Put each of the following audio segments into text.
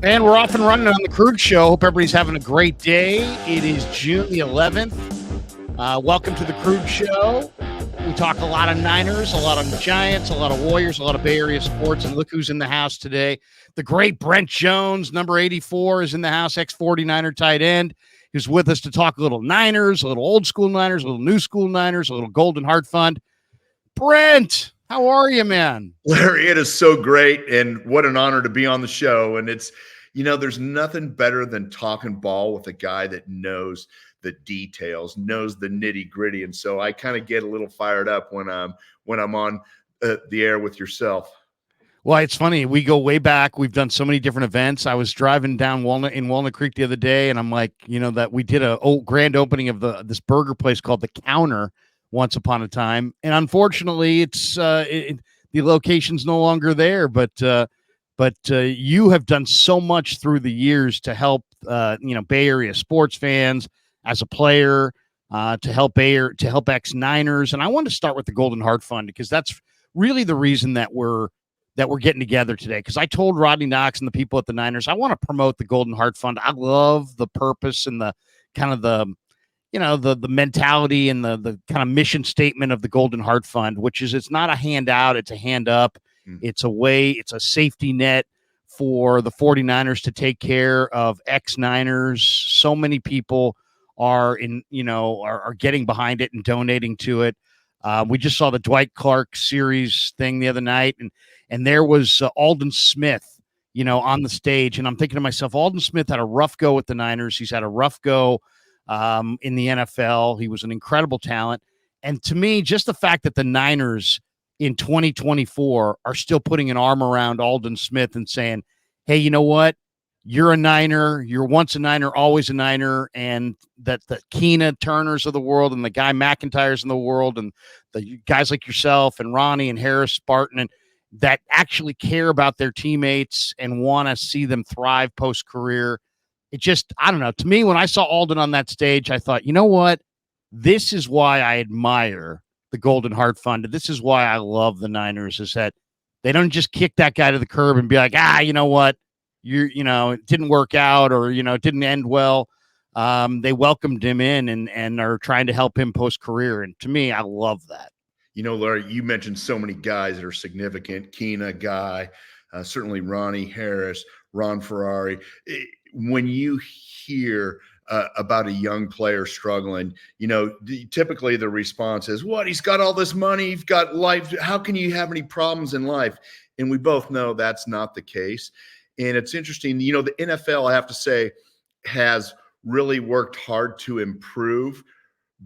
And we're off and running on the Crude Show. Hope everybody's having a great day. It is June the 11th. Welcome to the Crude Show. We talk a lot of Niners, a lot of Giants, a lot of Warriors, a lot of Bay Area sports. And look who's in the house today. The great Brent Jones, number 84, is in the house, ex-49er tight end. He's with us to talk a little Niners, a little old school Niners, a little new school Niners, a little Golden Heart Fund. Brent, how are you, man? Larry, it is so great, and what an honor to be on the show. And it's, there's nothing better than talking ball with a guy that knows the details, knows the nitty gritty. And so I kind of get a little fired up when I'm on the air with yourself. Well, it's funny. We go way back. We've done so many different events. I was driving down Walnut Creek the other day, and I'm like, that we did a grand opening of this burger place called The Counter once upon a time. And unfortunately, it's the location's no longer there. But you have done so much through the years to help Bay Area sports fans as a player, to help ex-Niners. And I wanted to start with the Golden Heart Fund because that's really the reason that we're getting together today, because I told Rodney Knox and the people at the Niners, I want to promote the Golden Heart Fund. I love the purpose and the kind of the mentality and the kind of mission statement of the Golden Heart Fund, which is it's not a handout, it's a hand up. It's a safety net for the 49ers to take care of ex-Niners. So many people are getting behind it and donating to it. We just saw the Dwight Clark series thing the other night, and there was Aldon Smith, on the stage. And I'm thinking to myself, Aldon Smith had a rough go with the Niners. He's had a rough go in the NFL. He was an incredible talent. And to me, just the fact that the Niners in 2024 are still putting an arm around Aldon Smith and saying, hey, you know what? You're a Niner. You're once a Niner, always a Niner. And that the Keena Turners of the world and the Guy McIntyres in the world and the guys like yourself and Ronnie and Harris Spartan and that actually care about their teammates and want to see them thrive post-career. It just, I don't know. To me, when I saw Aldon on that stage, I thought, you know what? This is why I admire the Golden Heart Fund. This is why I love the Niners, is that they don't just kick that guy to the curb and be like, you know what? It didn't work out, or, it didn't end well. They welcomed him in and are trying to help him post-career. And to me, I love that. Larry, you mentioned so many guys that are significant. Keena, Guy, certainly Ronnie Harris, Ron Ferrari. When you hear about a young player struggling, typically the response is, what? He's got all this money. He's got life. How can you have any problems in life? And we both know that's not the case. And it's interesting, the NFL, I have to say, has really worked hard to improve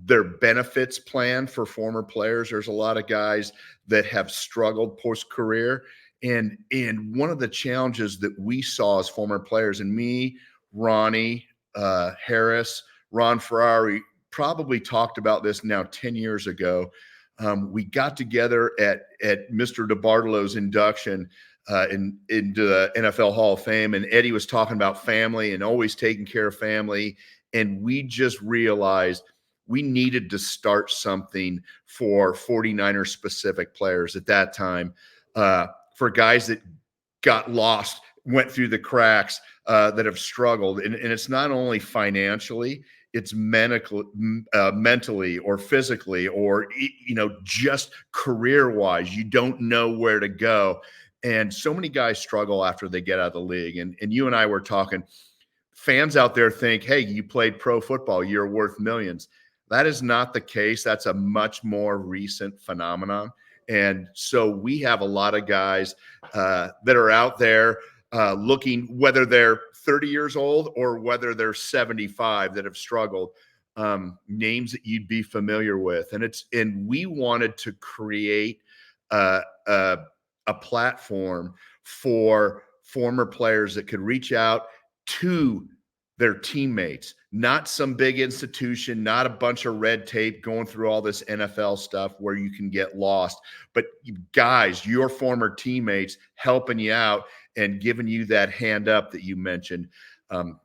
their benefits plan for former players. There's a lot of guys that have struggled post-career. And one of the challenges that we saw as former players, and me, Ronnie, Harris, Ron Ferrari, probably talked about this now 10 years ago. We got together at Mr. DeBartolo's induction into the NFL Hall of Fame, and Eddie was talking about family and always taking care of family. And we just realized we needed to start something for 49er specific players at that time, for guys that got lost, went through the cracks, that have struggled. And it's not only financially, it's mentally or physically, or, just career-wise. You don't know where to go. And so many guys struggle after they get out of the league. And you and I were talking, fans out there think, hey, you played pro football, you're worth millions. That is not the case. That's a much more recent phenomenon. And so we have a lot of guys that are out there looking, whether they're 30 years old or whether they're 75, that have struggled, names that you'd be familiar with. And we wanted to create a platform for former players that could reach out to their teammates, not some big institution, not a bunch of red tape going through all this NFL stuff where you can get lost, but guys, your former teammates helping you out and giving you that hand up that you mentioned.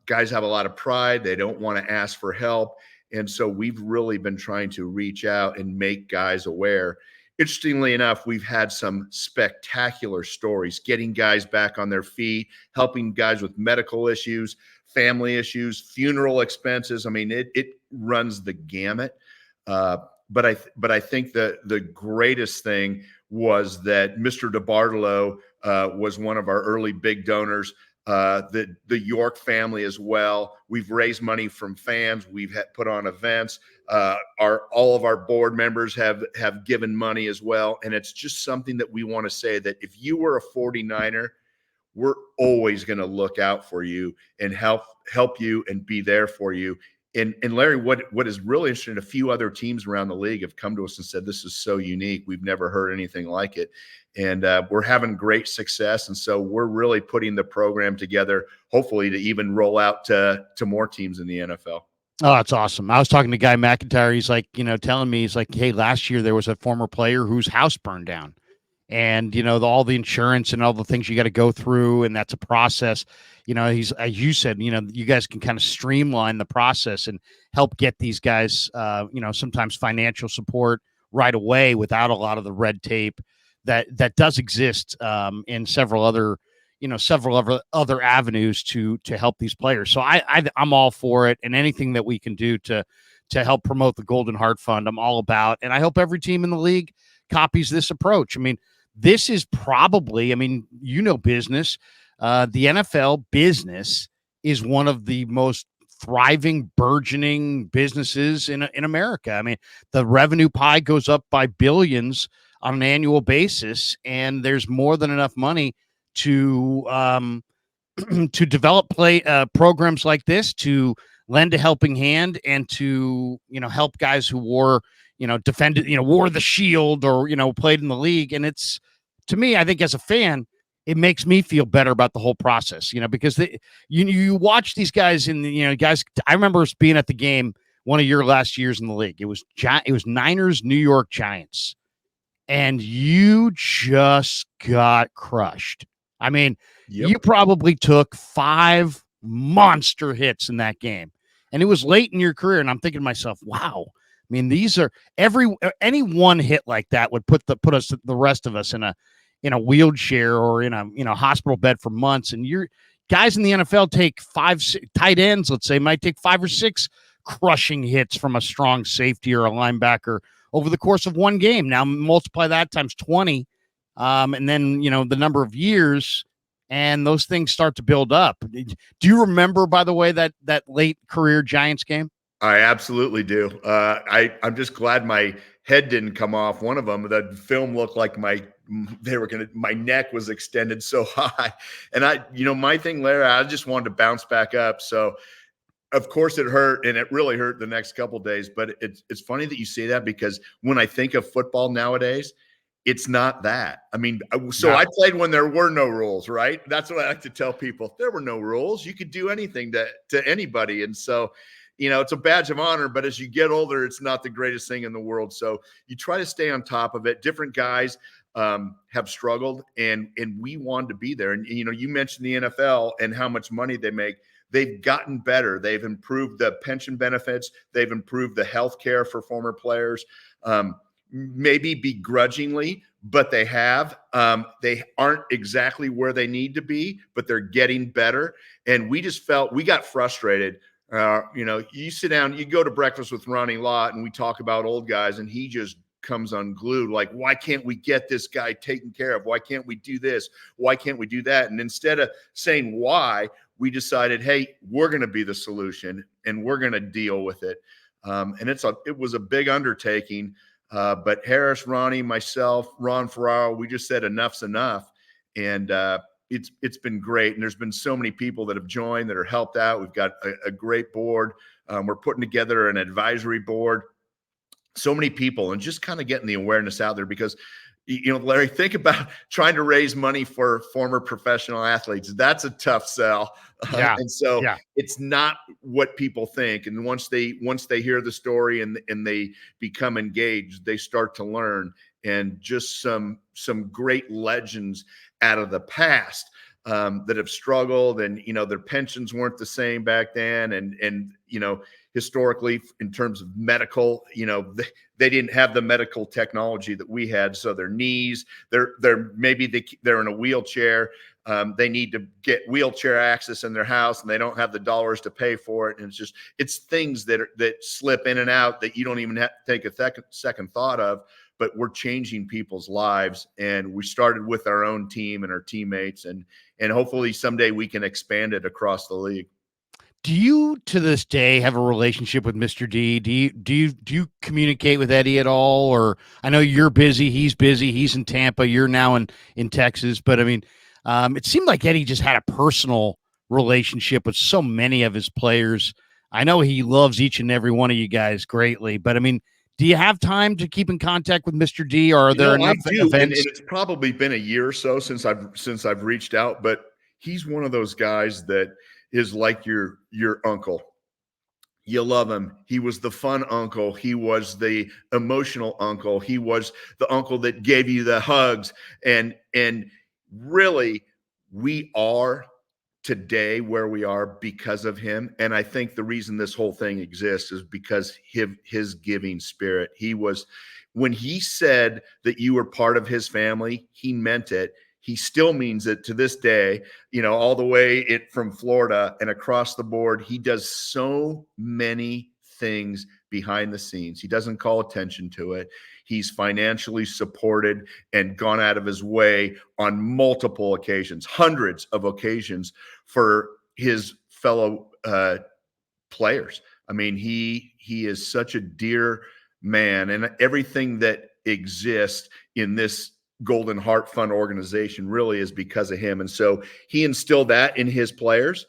Guys have a lot of pride. They don't want to ask for help. And so we've really been trying to reach out and make guys aware. interestingly enough, we've had some spectacular stories, getting guys back on their feet, helping guys with medical issues, family issues, funeral expenses. I mean, it runs the gamut. But I think the greatest thing was that Mr. DeBartolo was one of our early big donors. The York family as well. We've raised money from fans. We've put on events. All of our board members have given money as well. And it's just something that we want to say, that if you were a 49er, we're always going to look out for you and help you and be there for you. And Larry, what is really interesting, a few other teams around the league have come to us and said, this is so unique. We've never heard anything like it. And we're having great success. And so we're really putting the program together, hopefully to even roll out to more teams in the NFL. Oh, that's awesome. I was talking to Guy McIntyre. He's like, telling me, he's like, hey, last year there was a former player whose house burned down. And, all the insurance and all the things you got to go through. And that's a process. He's, as you said, you guys can kind of streamline the process and help get these guys, sometimes financial support right away without a lot of the red tape that does exist in several other avenues to help these players. So I'm all for it, and anything that we can do to help promote the Golden Heart Fund, I'm all about. And I hope every team in the league copies this approach. I mean, this is probably, business. The NFL business is one of the most thriving, burgeoning businesses in America. I mean, the revenue pie goes up by billions on an annual basis, and there's more than enough money to to develop programs like this, to lend a helping hand, and to help guys who wore the shield, or played in the league. And it's, to me, I think as a fan, it makes me feel better about the whole process, because you watch these guys guys. I remember being at the game one of your last years in the league. It was Niners, New York Giants, and you just got crushed. I mean, Yep. You probably took 5 monster hits in that game, and it was late in your career. And I'm thinking to myself, wow. I mean, these are any one hit like that would put the rest of us in a wheelchair or in a hospital bed for months. And your guys in the NFL take 5 tight ends, let's say, might take 5 or 6 crushing hits from a strong safety or a linebacker over the course of one game. Now multiply that times 20. And then, the number of years, and those things start to build up. Do you remember, by the way, that late career Giants game? I absolutely do. I'm just glad my head didn't come off one of them. The film looked like my neck was extended so high. And my thing, Larry, I just wanted to bounce back up. So of course it hurt, and it really hurt the next couple of days. But it's funny that you say that, because when I think of football nowadays, it's not that. I mean, so I played when there were no rules, right? That's what I like to tell people. There were no rules. You could do anything to anybody. And so, it's a badge of honor, but as you get older, it's not the greatest thing in the world. So you try to stay on top of it. Different guys have struggled, and we wanted to be there. And, you mentioned the NFL and how much money they make. They've gotten better. They've improved the pension benefits. They've improved the health care for former players. Maybe begrudgingly, but they have. They aren't exactly where they need to be, but they're getting better. And we just felt, we got frustrated. You sit down, you go to breakfast with Ronnie Lott, and we talk about old guys, and he just comes unglued. Like, why can't we get this guy taken care of? Why can't we do this? Why can't we do that? And instead of saying why, we decided, hey, we're going to be the solution, and we're going to deal with it. And it was a big undertaking. But Harris, Ronnie, myself, Ron Ferraro, we just said enough's enough. And it's been great. And there's been so many people that have joined, that are helped out. We've got a great board. We're putting together an advisory board. So many people, and just kind of getting the awareness out there, because, Larry, think about trying to raise money for former professional athletes. That's a tough sell. Yeah. And so It's not what people think. And once they hear the story and they become engaged, they start to learn. And just some great legends out of the past that have struggled, and their pensions weren't the same back then, and historically in terms of medical, they didn't have the medical technology that we had, so their knees, they're in a wheelchair. They need to get wheelchair access in their house, and they don't have the dollars to pay for it. And it's things that slip in and out that you don't even have to take a second thought of. But we're changing people's lives, and we started with our own team and our teammates, and hopefully someday we can expand it across the league. Do you, to this day, have a relationship with Mr. D? Do you communicate with Eddie at all? Or I know you're busy, he's in Tampa, you're now in Texas, but I mean, it seemed like Eddie just had a personal relationship with so many of his players. I know he loves each and every one of you guys greatly, but I mean, do you have time to keep in contact with Mr. D? Or are there enough I do, events? and it's probably been a year or so since I've reached out, but he's one of those guys that is like your uncle. You love him. He was the fun uncle. He was the emotional uncle. He was the uncle that gave you the hugs. And really, we are today where we are because of him. And I think the reason this whole thing exists is because his giving spirit. When he said that you were part of his family, he meant it. He still means it to this day, all the way from Florida and across the board. He does so many things behind the scenes. He doesn't call attention to it. He's financially supported and gone out of his way on multiple occasions, hundreds of occasions, for his fellow players. I mean, he is such a dear man, and everything that exists in this Golden Heart Fund organization really is because of him. And so he instilled that in his players,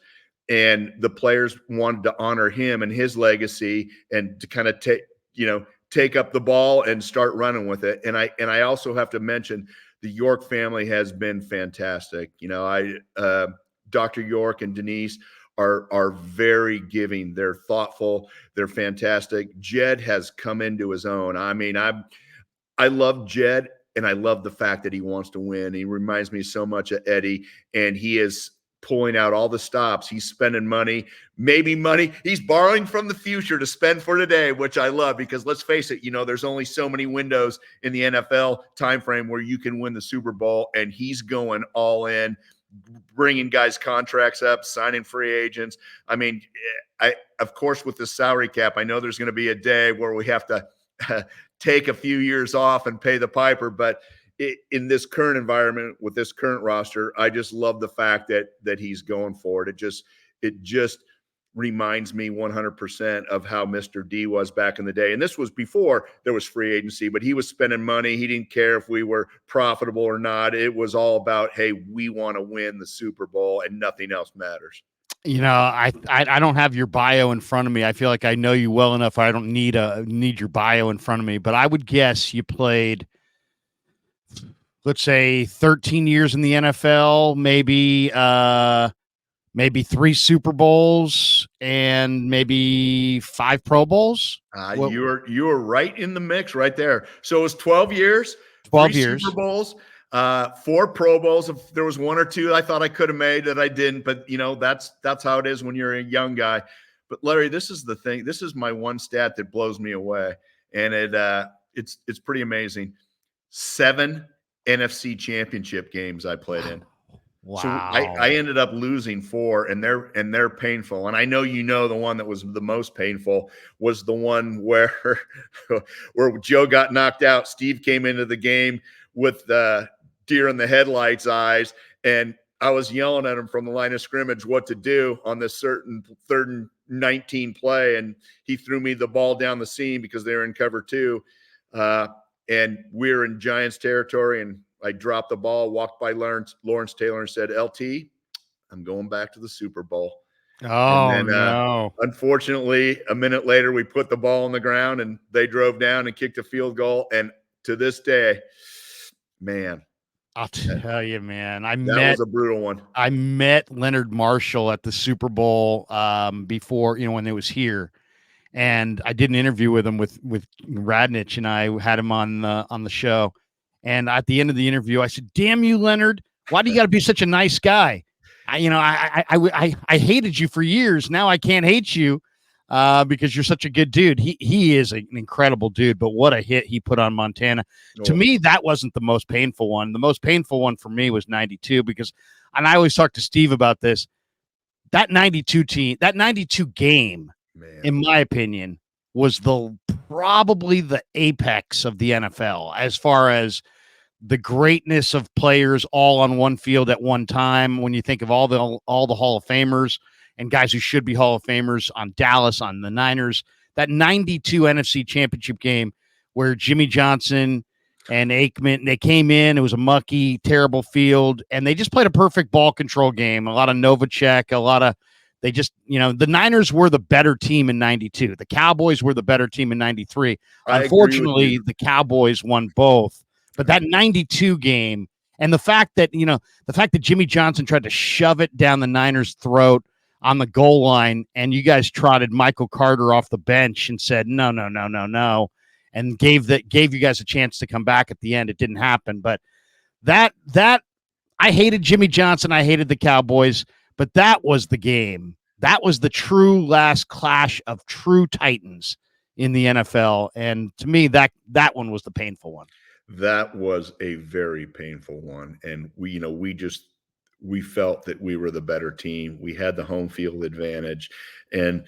and the players wanted to honor him and his legacy, and to kind of take up the ball and start running with it. And I also have to mention the York family has been fantastic. Dr. York and Denise are very giving. They're thoughtful. They're fantastic. Jed has come into his own. I mean, I love Jed, and I love the fact that he wants to win. He reminds me so much of Eddie, and he is pulling out all the stops. He's spending money, maybe money. He's borrowing from the future to spend for today, which I love, because let's face it, there's only so many windows in the NFL timeframe where you can win the Super Bowl, and he's going all in, bringing guys' contracts up, signing free agents. I mean, of course, with the salary cap, I know there's going to be a day where we have to take a few years off and pay the piper. But in this current environment with this current roster, I just love the fact that he's going for it. It just reminds me 100% of how Mr. D was back in the day. And this was before there was free agency, but he was spending money. He didn't care if we were profitable or not. It was all about, hey, we want to win the Super Bowl, and nothing else matters. I don't have your bio in front of me. I feel like I know you well enough. I don't need your bio in front of me, but I would guess you played, let's say, 13 years in the NFL, maybe 3 Super Bowls and maybe 5 Pro Bowls. You were right in the mix right there. So it was 12 years, 12 3 years. Super Bowls, 4 Pro Bowls. If there was 1 or 2 I thought I could have made that I didn't, but that's how it is when you're a young guy. But Larry, this is the thing. This is my one stat that blows me away, and it's pretty amazing. 7 NFC championship games I played in. Wow. So I ended up losing 4, and they're painful. And I know the one that was the most painful was the one where Joe got knocked out. Steve came into the game with the deer in the headlights eyes, and I was yelling at him from the line of scrimmage what to do on this certain 3rd and 19 play, and he threw me the ball down the seam because they were in cover 2, and we were in Giants territory, and I dropped the ball, walked by Lawrence Taylor, and said, "LT, I'm going back to the Super Bowl." Oh, and then, no. Unfortunately, a minute later, we put the ball on the ground, and they drove down and kicked a field goal. And to this day, man, I'll tell you, man, that was a brutal one. I met Leonard Marshall at the Super Bowl before, when it was here. And I did an interview with him with Radnich, and I had him on the show. And at the end of the interview, I said, "Damn you, Leonard. Why do you got to be such a nice guy? I hated you for years. Now I can't hate you because you're such a good dude. He is an incredible dude, but what a hit he put on Montana. To me, that wasn't the most painful one. The most painful one for me was 92 because, and I always talk to Steve about this, that 92 team, that 92 game, in my opinion, was probably the apex of the NFL as far as the greatness of players all on one field at one time. When you think of all the Hall of Famers and guys who should be Hall of Famers on Dallas, on the Niners, that 92 NFC Championship game where Jimmy Johnson and Aikman, they came in, it was a mucky, terrible field, and they just played a perfect ball control game. A lot of Novacek, the Niners were the better team in 92. The Cowboys were the better team in 93. Unfortunately, the Cowboys won both. But that 92 game and the fact that Jimmy Johnson tried to shove it down the Niners' throat on the goal line and you guys trotted Michael Carter off the bench and said, no, and gave you guys a chance to come back at the end. It didn't happen. But that I hated Jimmy Johnson. I hated the Cowboys, but that was the game. That was the true last clash of true Titans in the NFL. And to me, that one was the painful one. That was a very painful one. And we felt that we were the better team. We had the home field advantage. And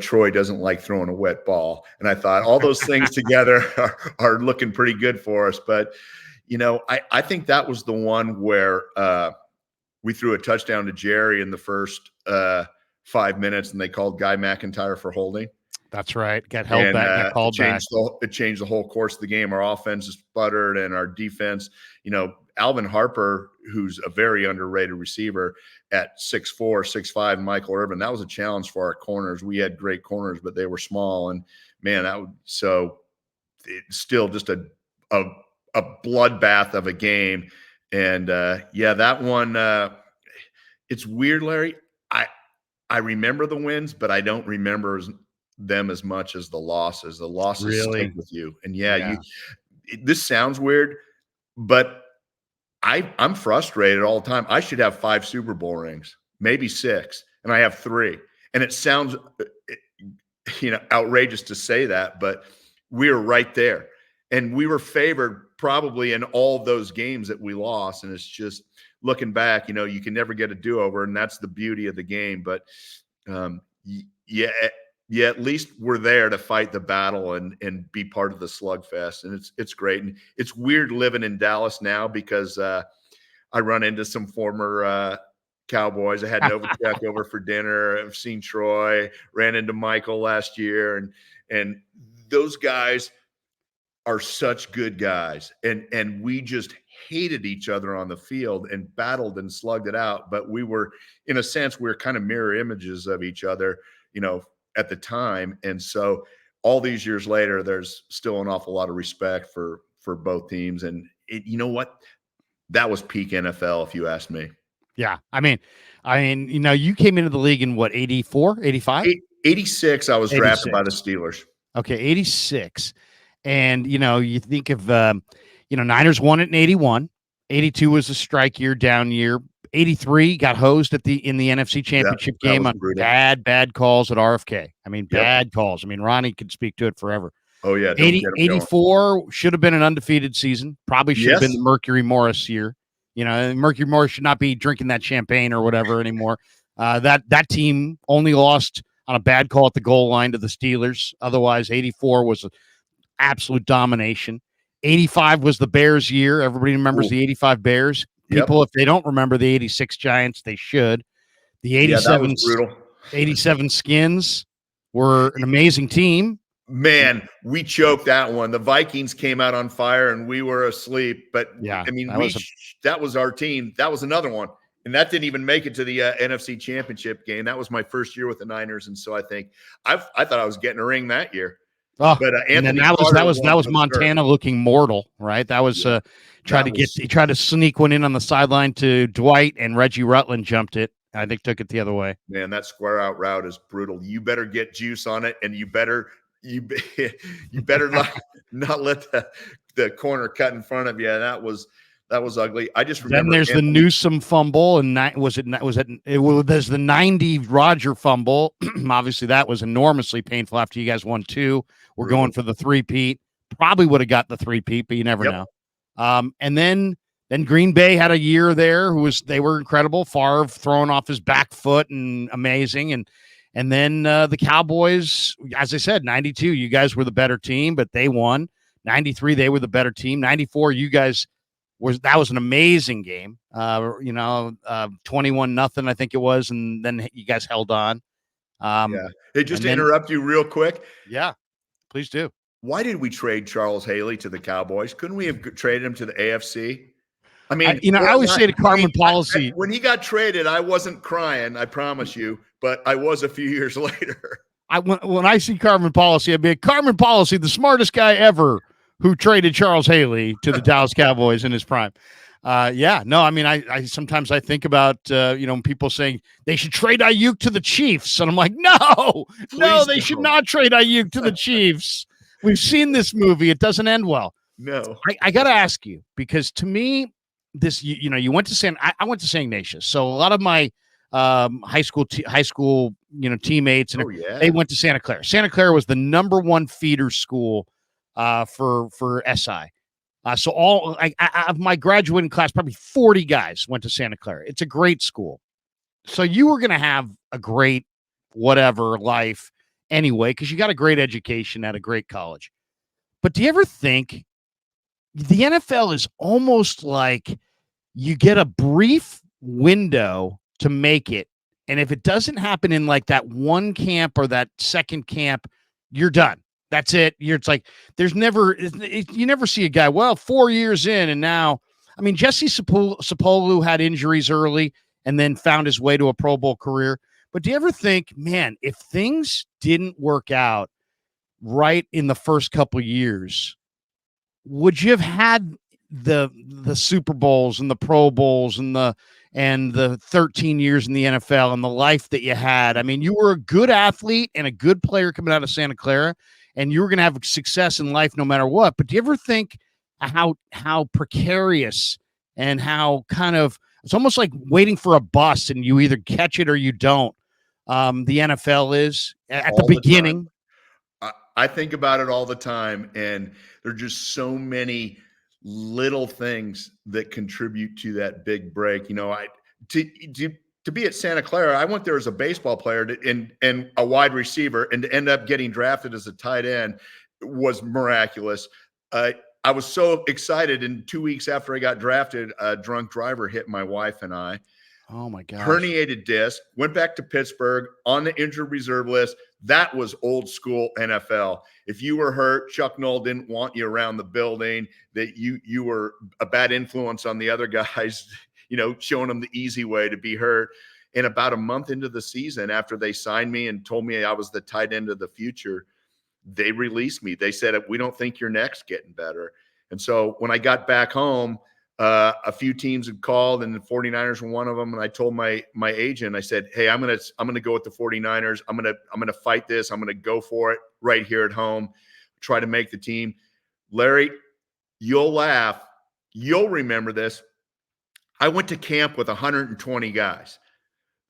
Troy doesn't like throwing a wet ball. And I thought all those things together are looking pretty good for us. But, I think that was the one where we threw a touchdown to Jerry in the first 5 minutes and they called Guy McIntyre for holding. That's right. Got held back, got called back. It changed the whole course of the game. Our offense is sputtered and our defense, Alvin Harper, who's a very underrated receiver at 6'4", 6'5", Michael Irvin, that was a challenge for our corners. We had great corners, but they were small. And man, it's still just a bloodbath of a game. And that one, it's weird, Larry. I remember the wins, but I don't remember them as much as the losses. The losses really stick with you. And this sounds weird, but I'm frustrated all the time. I should have 5 Super Bowl rings, maybe 6, and I have 3. And it sounds outrageous to say that, but we were right there. And we were favored probably in all those games that we lost. And it's just looking back, you can never get a do-over, and that's the beauty of the game. But at least we're there to fight the battle and be part of the slugfest. And it's great. And it's weird living in Dallas now because I run into some former Cowboys. I had Novacek over for dinner. I've seen Troy, ran into Michael last year. And those guys are such good guys. And we just hated each other on the field and battled and slugged it out. But we were, in a sense, we were kind of mirror images of each other, at the time. And so all these years later, there's still an awful lot of respect for both teams. And you know what? That was peak NFL, if you ask me. Yeah. I mean, you came into the league in what, 84, 85? 86, I was drafted by the Steelers. Okay, 86. And, you think of, Niners won it in 81. 82 was a strike year, down year. 83 got hosed in the NFC Championship game on bad calls at RFK. I mean, bad calls. I mean, Ronnie could speak to it forever. Oh, yeah. 84 should have been an undefeated season. Probably should have been the Mercury Morris year. Mercury Morris should not be drinking that champagne or whatever anymore. That team only lost on a bad call at the goal line to the Steelers. Otherwise, 84 was absolute domination. 85 was the Bears year. Everybody remembers the 85 Bears. People, if they don't remember the 86 Giants, they should. The 87 Skins were an amazing team. Man, we choked that one. The Vikings came out on fire and we were asleep. But that was our team. That was another one. And that didn't even make it to the NFC Championship game. That was my first year with the Niners. And so I thought I was getting a ring that year. Oh, but Anthony, that was Montana looking mortal, right? That was he tried to sneak one in on the sideline to Dwight, and Reggie Rutland jumped it. I think took it the other way. Man, that square out route is brutal. You better get juice on it, and you better not let the corner cut in front of you. And that was That was ugly. I just Then remember there's the Anthony. Newsome fumble, and there's the 90 Roger fumble. Obviously, that was enormously painful after you guys won 2. We're Brutal. going for the three-peat. Probably would have got the three-peat, but you never Yep. know. And then Green Bay had a year there they were incredible. Favre throwing off his back foot and amazing. And then the Cowboys, as I said, 92, you guys were the better team, but they won. 93, they were the better team. 94, you guys that was an amazing game. 21-0, I think it was, and then you guys held on. Yeah. Hey, just to interrupt you real quick. Yeah, please do. Why did we trade Charles Haley to the Cowboys? Couldn't we have traded him to the AFC? I mean, I always say to Carmen Policy, when he got traded, I wasn't crying, I promise you, but I was a few years later. When I see Carmen Policy, I'd be like, Carmen Policy, the smartest guy ever who traded Charles Haley to the Dallas Cowboys in his prime. I sometimes I think about, people saying they should trade Ayuk to the Chiefs. And I'm like, no, they should not trade Ayuk to the Chiefs. We've seen this movie. It doesn't end well. No. I got to ask you, because to me, you went to I went to St. Ignatius. So a lot of my high school, teammates, and they went to Santa Clara. Santa Clara was the #1 feeder school for SI. So all of my graduating class, probably 40 guys went to Santa Clara. It's a great school. So you were going to have a great whatever life anyway, because you got a great education at a great college. But do you ever think the NFL is almost like you get a brief window to make it, and if it doesn't happen in like that one camp or that second camp, you're done. That's it. It's like you never see a guy, 4 years in, and now, I mean, Jesse Sapolu had injuries early and then found his way to a Pro Bowl career. But do you ever think, man, if things didn't work out right in the first couple of years, would you have had the Super Bowls and the Pro Bowls and the 13 years in the NFL and the life that you had? I mean, you were a good athlete and a good player coming out of Santa Clara, and you were going to have success in life no matter what. But do you ever think how precarious and how kind of, it's almost like waiting for a bus and you either catch it or you don't, the NFL is at the beginning? I think about it all the time, and there are just so many little things that contribute to that big break. To be at Santa Clara, I went there as a baseball player and a wide receiver, and to end up getting drafted as a tight end was miraculous. I was so excited, and 2 weeks after I got drafted, a drunk driver hit my wife and I. Oh my gosh. Herniated disc, went back to Pittsburgh on the injured reserve list. That was old school NFL. If you were hurt, Chuck Noll didn't want you around the building, that you were a bad influence on the other guys, showing them the easy way to be hurt. And about a month into the season, after they signed me and told me I was the tight end of the future, they released me. They said, we don't think your neck's getting better. And so when I got back home, a few teams had called, and the 49ers were one of them. And I told my agent, I said, hey, I'm going to go with the 49ers. I'm going to fight this. I'm going to go for it right here at home, try to make the team. Larry, you'll laugh. You'll remember this. I went to camp with 120 guys.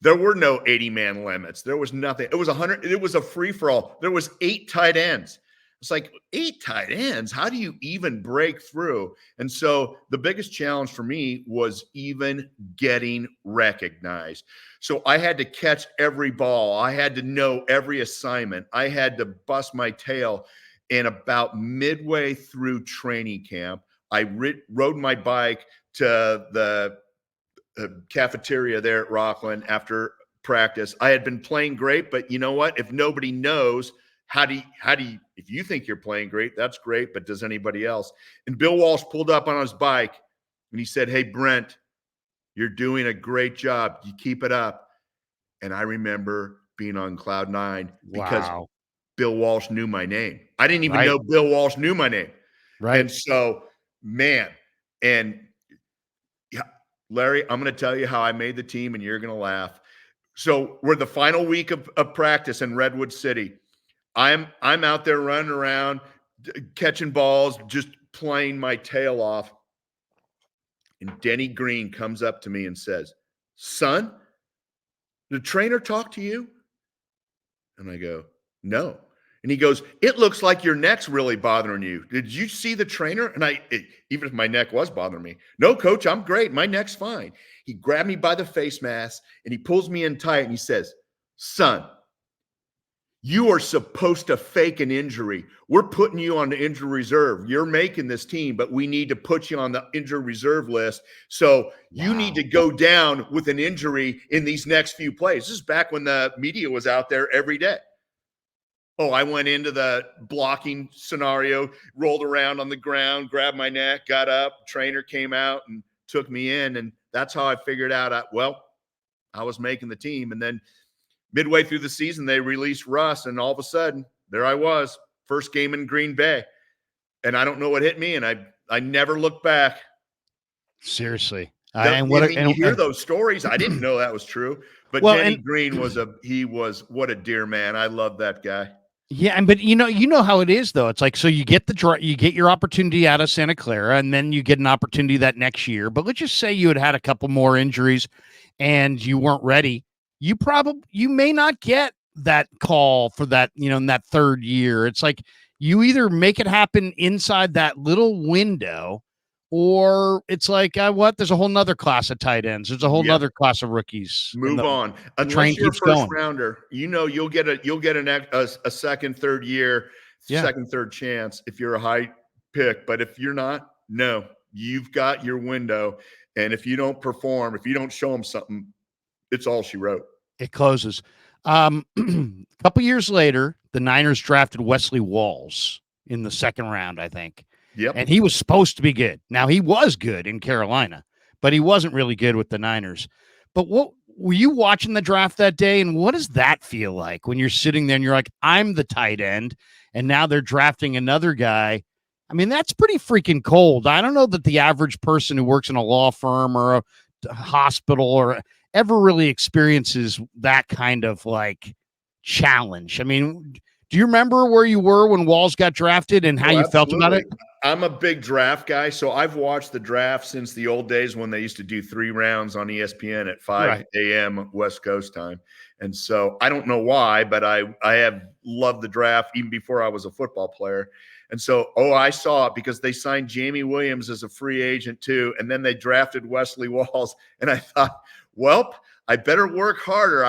There were no 80-man limits. There was nothing. It was 100. It was a free-for-all. There was 8 tight ends. It's like, 8 tight ends? How do you even break through? And so the biggest challenge for me was even getting recognized. So I had to catch every ball. I had to know every assignment. I had to bust my tail. And about midway through training camp, I rode my bike to the cafeteria there at Rockland after practice. I had been playing great, but you know what? If nobody knows, how do you, if you think you're playing great, that's great, but does anybody else? And Bill Walsh pulled up on his bike and he said, hey, Brent, you're doing a great job. You keep it up. And I remember being on cloud 9 because Bill Walsh knew my name. I didn't even know Bill Walsh knew my name. Right. And so, man, and yeah, Larry, I'm going to tell you how I made the team, and you're going to laugh. So we're the final week of practice in Redwood City. I'm out there running around, catching balls, just playing my tail off. And Denny Green comes up to me and says, "Son, the trainer talk to you?" And I go, "No." And he goes, "It looks like your neck's really bothering you. Did you see the trainer?" And even if my neck was bothering me, "No, coach, I'm great. My neck's fine." He grabbed me by the face mask and he pulls me in tight and he says, "Son, you are supposed to fake an injury. We're putting you on the injury reserve. You're making this team, but we need to put you on the injury reserve list. So you need to go down with an injury in these next few plays." This is back when the media was out there every day. Oh, I went into the blocking scenario, rolled around on the ground, grabbed my neck, got up, trainer came out and took me in. And that's how I figured out, I was making the team. And then midway through the season, they released Russ, and all of a sudden, there I was, first game in Green Bay. And I don't know what hit me, and I never looked back. Seriously. You hear those stories. I didn't know that was true. But Denny Green was what a dear man. I love that guy. Yeah, but you know how it is though. It's like, so you get your opportunity out of Santa Clara, and then you get an opportunity that next year. But let's just say you had a couple more injuries, and you weren't ready. You may not get that call for that, in that third year. It's like you either make it happen inside that little window, or it's like, there's a whole nother class of tight ends. There's a whole nother class of rookies. Move on. Unless you're a first rounder, you'll get a second, third year, second, third chance if you're a high pick. But if you're not, no, you've got your window. And if you don't perform, if you don't show them something, it's all she wrote. It closes. A couple years later, the Niners drafted Wesley Walls in the second round, I think. Yep. And he was supposed to be good. Now, he was good in Carolina, but he wasn't really good with the Niners. But what were you watching the draft that day? And what does that feel like when you're sitting there and you're like, I'm the tight end, and now they're drafting another guy? I mean, that's pretty freaking cold. I don't know that the average person who works in a law firm or a hospital or ever really experiences that kind of like challenge. I mean, do you remember where you were when Walls got drafted and how you felt about it? I'm a big draft guy, so I've watched the draft since the old days when they used to do 3 rounds on ESPN at 5 a.m. West Coast time. And so I don't know why, but I have loved the draft even before I was a football player. And so, I saw it because they signed Jamie Williams as a free agent too, and then they drafted Wesley Walls, and I thought, well, I better work harder.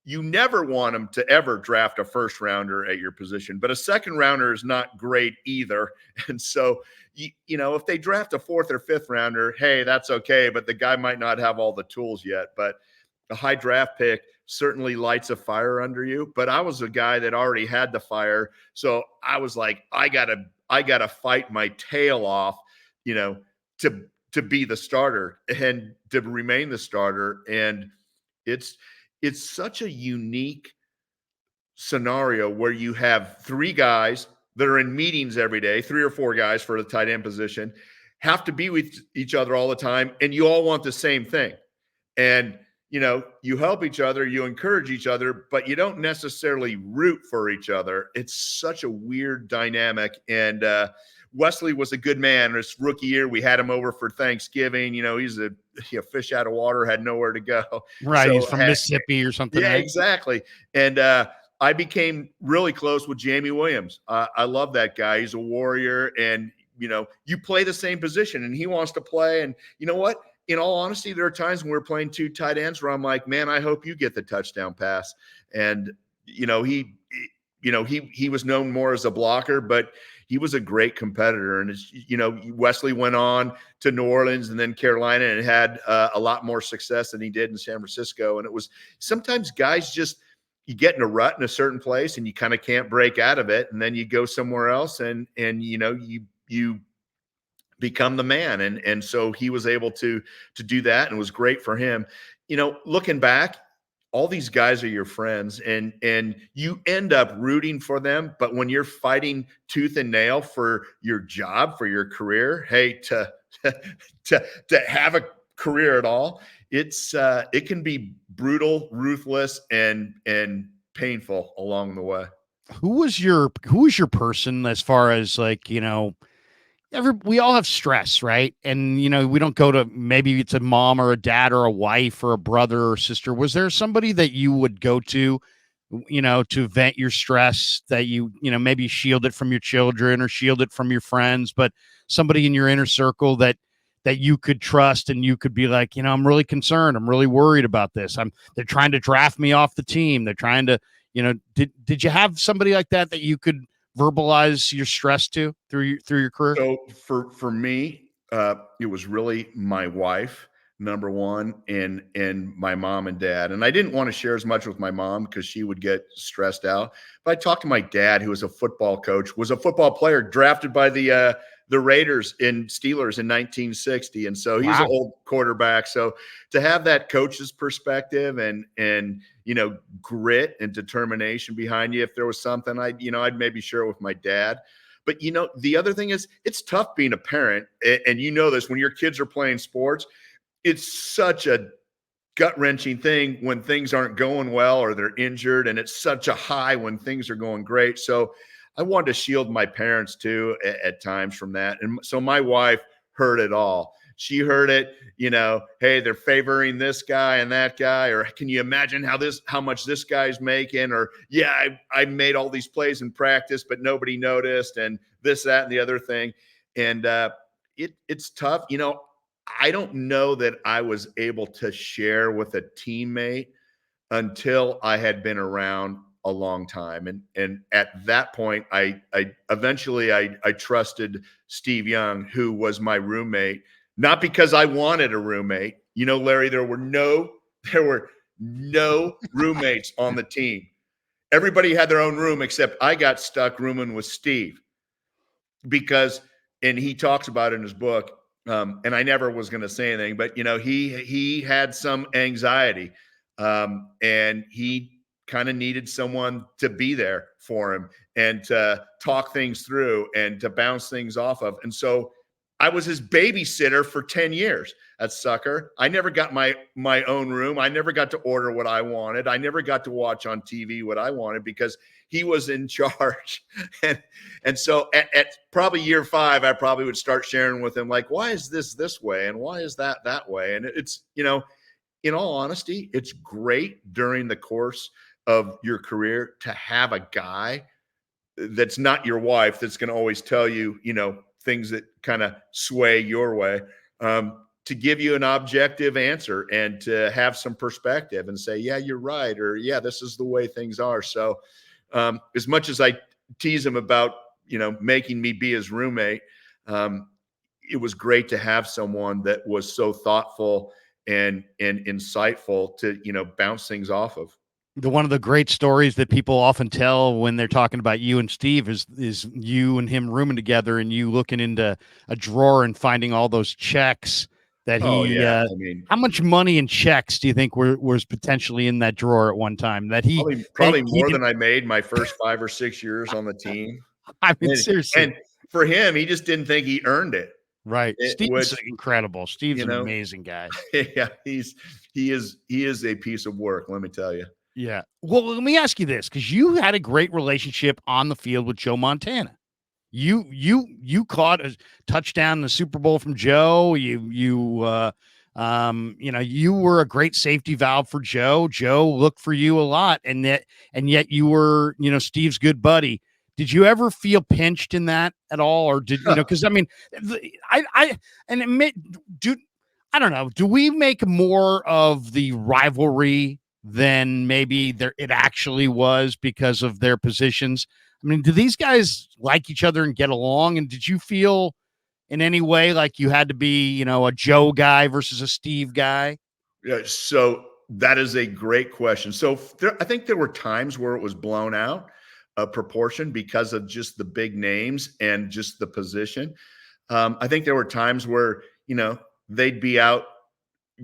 You never want them to ever draft a first rounder at your position, but a second rounder is not great either. And so, if they draft a fourth or fifth rounder, hey, that's okay, but the guy might not have all the tools yet. But a high draft pick certainly lights a fire under you. But I was a guy that already had the fire. So I was like, I gotta fight my tail off, to be the starter and to remain the starter. And it's such a unique scenario where you have 3 guys that are in meetings every day, 3 or 4 guys for the tight end position, have to be with each other all the time, and you all want the same thing. And, you help each other, you encourage each other, but you don't necessarily root for each other. It's such a weird dynamic. And Wesley was a good man. His rookie year, we had him over for Thanksgiving. He's a fish out of water, had nowhere to go. Right. So, he's from Mississippi or something. Yeah, exactly. And I became really close with Jamie Williams. I love that guy. He's a warrior. And, you play the same position and he wants to play. And you know what? In all honesty, there are times when we're playing 2 tight ends where I'm like, man, I hope you get the touchdown pass. And, he was known more as a blocker, but he was a great competitor. And, Wesley went on to New Orleans and then Carolina and had a lot more success than he did in San Francisco. And it was sometimes guys you get in a rut in a certain place and you kind of can't break out of it. And then you go somewhere else and you become the man. And so he was able to do that, and it was great for him. Looking back, all these guys are your friends and you end up rooting for them. But when you're fighting tooth and nail for your job, for your career, hey, to have a career at all, it can be brutal, ruthless, and painful along the way. Who was your person as far as like, we all have stress, right? And we don't go to, maybe it's a mom or a dad or a wife or a brother or sister. Was there somebody that you would go to, to vent your stress, that maybe shield it from your children or shield it from your friends, but somebody in your inner circle that you could trust, and you could be like, I'm really concerned, I'm really worried about this. They're trying to draft me off the team. They're trying to, did you have somebody like that you could verbalize your stress to through your career? So for me, it was really my wife, number one, and my mom and dad. And I didn't want to share as much with my mom because she would get stressed out. But I talked to my dad, who was a football coach, was a football player drafted by the Raiders in Steelers in 1960, and so he's an Wow. old quarterback. So to have that coach's perspective and grit and determination behind you, if there was something, I'd maybe share it with my dad. But the other thing is, it's tough being a parent, and this when your kids are playing sports. It's such a gut-wrenching thing when things aren't going well or they're injured, and it's such a high when things are going great. So I wanted to shield my parents too at times from that. And so my wife heard it all. She heard it, hey, they're favoring this guy and that guy, or can you imagine how much this guy's making? Or yeah, I made all these plays in practice, but nobody noticed, and this, that, and the other thing. And it's tough. I don't know that I was able to share with a teammate until I had been around a long time. And at that point, I eventually trusted Steve Young, who was my roommate, not because I wanted a roommate. Larry, there were no roommates on the team. Everybody had their own room except I got stuck rooming with Steve because, and he talks about it in his book. And I never was going to say anything, but he had some anxiety, and he kind of needed someone to be there for him and to talk things through and to bounce things off of. And so I was his babysitter for 10 years. That sucker. I never got my own room. I never got to order what I wanted. I never got to watch on TV what I wanted because he was in charge. And so at probably year 5, I probably would start sharing with him, like, why is this way? And why is that way? And it's, in all honesty, it's great during the course of your career to have a guy that's not your wife that's going to always tell you, things that kind of sway your way, to give you an objective answer and to have some perspective and say, yeah, you're right. Or yeah, this is the way things are. So as much as I tease him about, making me be his roommate, it was great to have someone that was so thoughtful and insightful to, bounce things off of. One of the great stories that people often tell when they're talking about you and Steve is you and him rooming together, and you looking into a drawer and finding all those checks that Oh he. yeah. I mean, How much money in checks do you think was potentially in that drawer at one time that probably he more didn't? than I made my first 5 or 6 years on the team. I mean, And, seriously, and for him, he just didn't think he earned it. right? Steve's Which, incredible. Steve's you an know, amazing guy. yeah, he is a piece of work. Let me tell you. Yeah. Well, let me ask you this, because you had a great relationship on the field with Joe Montana. You caught a touchdown in the Super Bowl from Joe. You were a great safety valve for Joe. Joe looked for you a lot, and yet you were, Steve's good buddy. Did you ever feel pinched in that at all, or did because I mean, I and I don't know. Do we make more of the rivalry than maybe it actually was because of their positions? I mean, do these guys like each other and get along? And did you feel in any way like you had to be, a Joe guy versus a Steve guy? Yeah, so that is a great question. So I think there were times where it was blown out of proportion because of just the big names and just the position. I think there were times where, they'd be out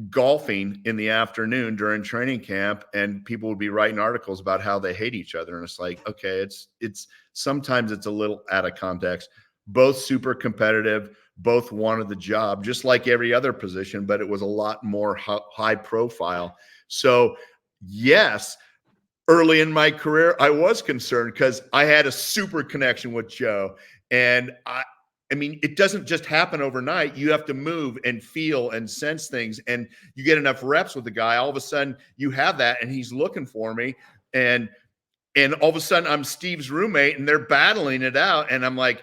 golfing in the afternoon during training camp and people would be writing articles about how they hate each other. And it's like, okay, it's sometimes it's a little out of context. Both super competitive, both wanted the job just like every other position, but it was a lot more high profile. So yes, early in my career, I was concerned because I had a super connection with Joe, and I mean, it doesn't just happen overnight. You have to move and feel and sense things, and you get enough reps with the guy. All of a sudden, you have that, and he's looking for me, and all of a sudden, I'm Steve's roommate, and they're battling it out, and I'm like,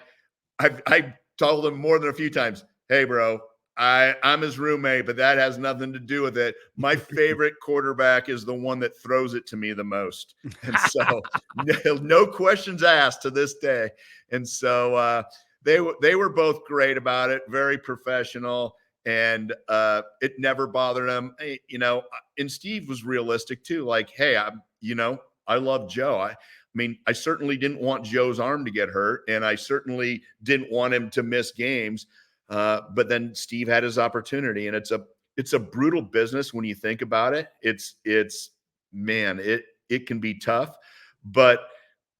I told him more than a few times, "Hey, bro, I'm his roommate, but that has nothing to do with it. My favorite quarterback is the one that throws it to me the most." And so no questions asked to this day. And so they were both great about it, very professional, and it never bothered them. And Steve was realistic too. Like, hey, I love Joe. I mean, I certainly didn't want Joe's arm to get hurt, and I certainly didn't want him to miss games. But then Steve had his opportunity, and it's a brutal business when you think about it. It can be tough, but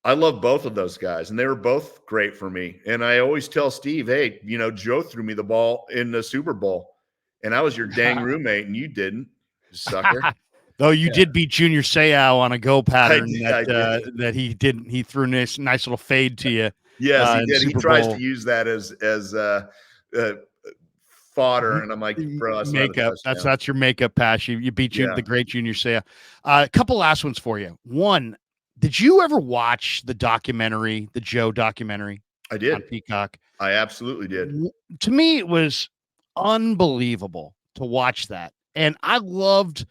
I love both of those guys, and they were both great for me. And I always tell Steve, hey, Joe threw me the ball in the Super Bowl, and I was your dang roommate, and you didn't, sucker. Though you did beat Junior Seau on a go pattern I did. that he didn't. He threw a nice little fade to you. Yes, he did. He tries Bowl. to use that as fodder, and I'm like, bro, that's makeup. That's your makeup pass. You beat the great Junior Seau. A couple last ones for you. One, did you ever watch the documentary, the Joe documentary? I did. On Peacock. I absolutely did. To me, it was unbelievable to watch that, and I loved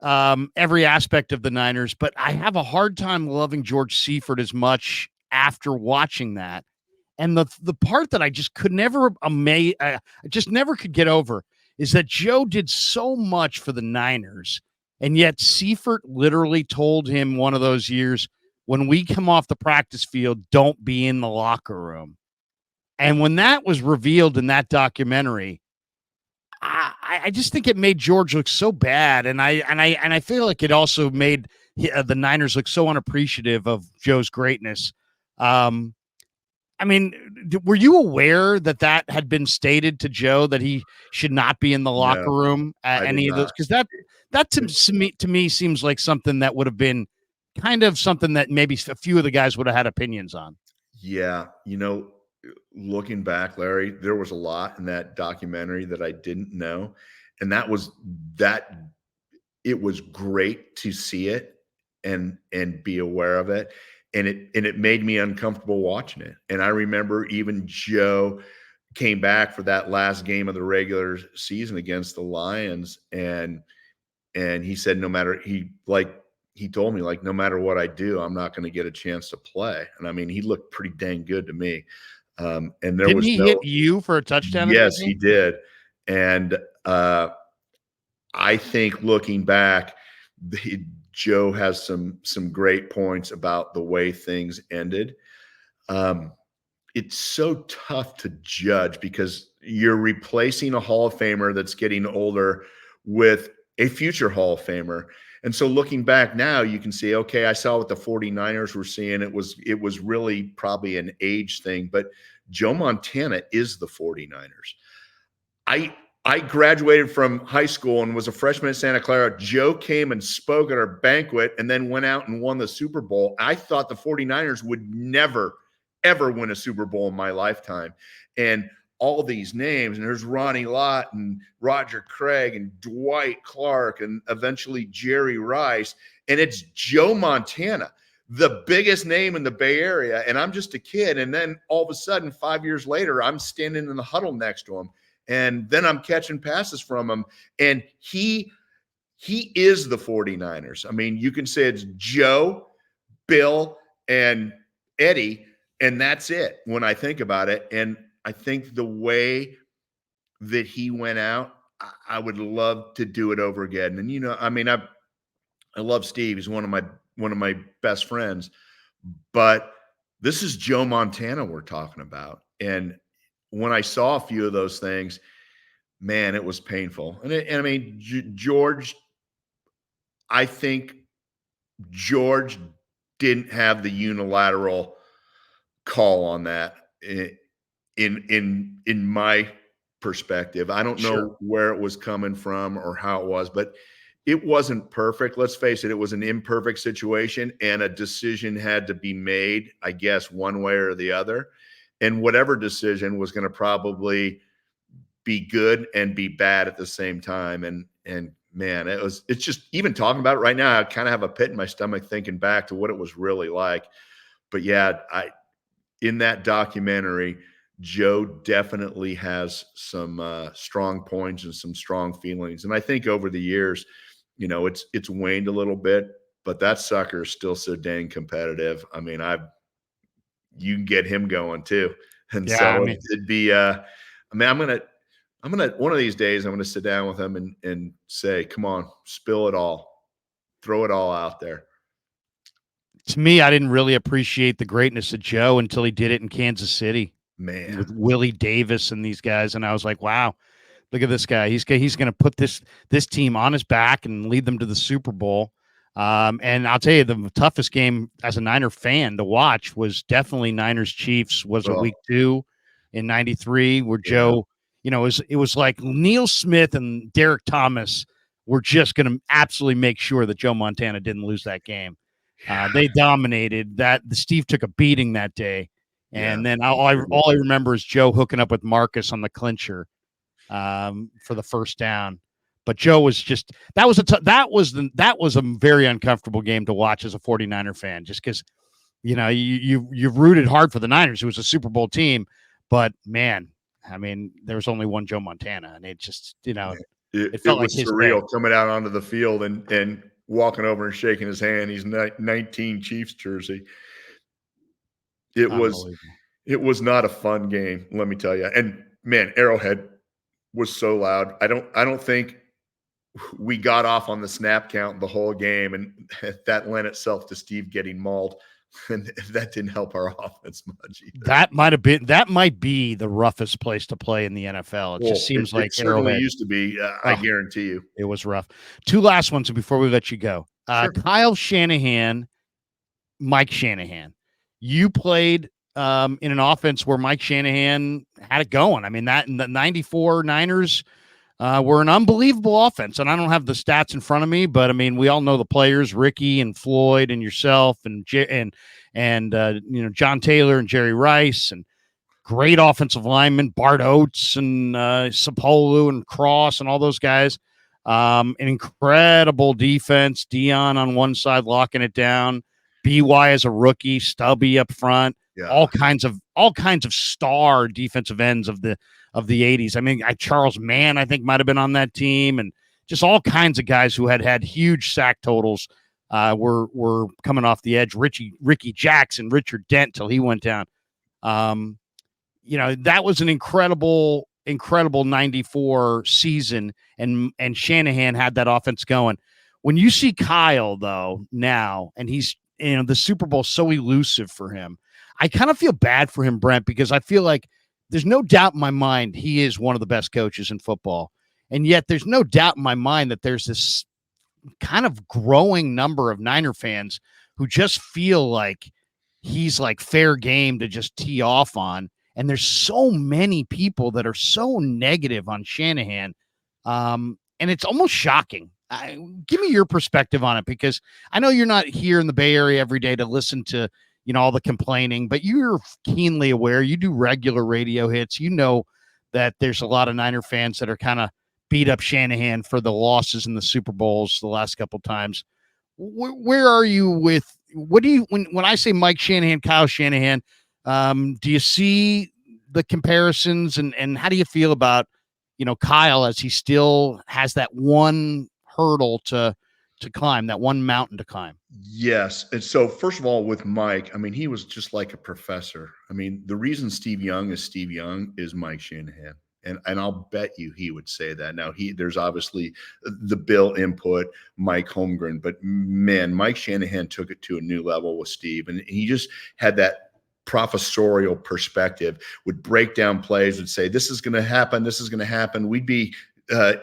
every aspect of the Niners, but I have a hard time loving George Seifert as much after watching that. And the part that I just could never I just never could get over is that Joe did so much for the Niners, and yet Seifert literally told him one of those years, when we come off the practice field, don't be in the locker room. And when that was revealed in that documentary, I just think it made George look so bad, and I feel like it also made the Niners look so unappreciative of Joe's greatness. I mean, were you aware that had been stated to Joe that he should not be in the locker room at any of those? Because that to me seems like something that would have been kind of something that maybe a few of the guys would have had opinions on. Yeah, looking back, Larry, there was a lot in that documentary that I didn't know. And it was great to see it and be aware of it. And it made me uncomfortable watching it. And I remember even Joe came back for that last game of the regular season against the Lions. And he said, he told me, like, no matter what I do, I'm not going to get a chance to play. And I mean, he looked pretty dang good to me. And there Didn't he hit you for a touchdown? Yes, he did. And I think looking back, Joe has some great points about the way things ended. It's so tough to judge because you're replacing a Hall of Famer that's getting older with a future Hall of Famer. And so looking back now, you can see, okay, I saw what the 49ers were seeing. It was really probably an age thing, but Joe Montana is the 49ers. I graduated from high school and was a freshman at Santa Clara. Joe came and spoke at our banquet and then went out and won the Super Bowl. I thought the 49ers would never, ever win a Super Bowl in my lifetime. And all these names, and there's Ronnie Lott and Roger Craig and Dwight Clark and eventually Jerry Rice. And it's Joe Montana, the biggest name in the Bay Area. And I'm just a kid. And then all of a sudden, 5 years later, I'm standing in the huddle next to him. And then I'm catching passes from him. And he is the 49ers. I mean, you can say it's Joe, Bill, and Eddie, and that's it when I think about it. And I think the way that he went out, I would love to do it over again. And, I mean, I love Steve. He's one of my best friends. But this is Joe Montana we're talking about. And when I saw a few of those things, man, it was painful. And I mean, George, I think George didn't have the unilateral call on that in my perspective. I don't know where it was coming from or how it was, but it wasn't perfect. Let's face it, it was an imperfect situation, and a decision had to be made, I guess, one way or the other. and whatever decision was going to probably be good and be bad at the same time. And man, it's just, even talking about it right now, I kind of have a pit in my stomach thinking back to what it was really like. But yeah, in that documentary, Joe definitely has some strong points and some strong feelings. And I think over the years, it's waned a little bit, but that sucker is still so dang competitive. I mean, you can get him going too. And Yeah, I so mean, it'd be I'm gonna one of these days I'm gonna sit down with him and say, come on, spill it all, throw it all out there. to me, I didn't really appreciate the greatness of Joe until he did it in Kansas City Man. with Willie Davis and these guys, and I was like, wow, look at this guy. He's going to put this team on his back and lead them to the Super Bowl. And I'll tell you, the toughest game as a Niner fan to watch was definitely Niners Chiefs. Was a Oh, week 2 in '93 where yeah. Joe, it was like Neil Smith and Derek Thomas were just going to absolutely make sure that Joe Montana didn't lose that game. They dominated that. Steve took a beating that day. Yeah. And then all I remember is Joe hooking up with Marcus on the clincher for the first down. But Joe was just that was a very uncomfortable game to watch as a 49er fan, just because you rooted hard for the Niners. It was a Super Bowl team, but man, I mean, there was only one Joe Montana, and it just it it felt like was his surreal day. coming out onto the field and walking over and shaking his hand. He's 19 Chiefs jersey. It was Unbelievable. it was not a fun game, let me tell you. And man, Arrowhead was so loud. I don't think we got off on the snap count the whole game, and that lent itself to Steve getting mauled, and that didn't help our offense much either. That might be the roughest place to play in the NFL. It just seems like it certainly Arrowhead. used to be. I guarantee you, It was rough. Two last ones before we let you go. Sure. Kyle Shanahan, Mike Shanahan. You played in an offense where Mike Shanahan had it going. I mean, that in the '94 Niners were an unbelievable offense. And I don't have the stats in front of me, but I mean, we all know the players: Ricky and Floyd and yourself and John Taylor and Jerry Rice and great offensive linemen, Bart Oates and Sapolu and Cross and all those guys. An incredible defense. Dion on one side locking it down. BY as a rookie, Stubby up front. Yeah. All kinds of star defensive ends of the '80s. I mean, Charles Mann, I think, might have been on that team, and just all kinds of guys who had huge sack totals were coming off the edge. Ricky Jackson, Richard Dent till he went down. That was an incredible '94 season, and Shanahan had that offense going. When you see Kyle though now, and he's the Super Bowl so elusive for him, I kind of feel bad for him, Brent, because I feel like there's no doubt in my mind he is one of the best coaches in football, and yet there's no doubt in my mind that there's this kind of growing number of Niner fans who just feel like he's like fair game to just tee off on. And there's so many people that are so negative on Shanahan. And it's almost shocking. Give me your perspective on it, because I know you're not here in the Bay Area every day to listen to, all the complaining, but you're keenly aware. You do regular radio hits. You know that there's a lot of Niner fans that are kind of beat up Shanahan for the losses in the Super Bowls the last couple times. Where are you with, what do you, when I say Mike Shanahan, Kyle Shanahan, do you see the comparisons, and how do you feel about, Kyle, as he still has that one hurdle to climb, that one mountain to climb? Yes. And so, first of all, with Mike, I mean, he was just like a professor. I mean, the reason Steve Young is Mike Shanahan. And I'll bet you he would say that. Now, there's obviously the Bill input, Mike Holmgren, but man, Mike Shanahan took it to a new level with Steve. And he just had that professorial perspective, would break down plays, would say, this is going to happen. This is going to happen. We'd be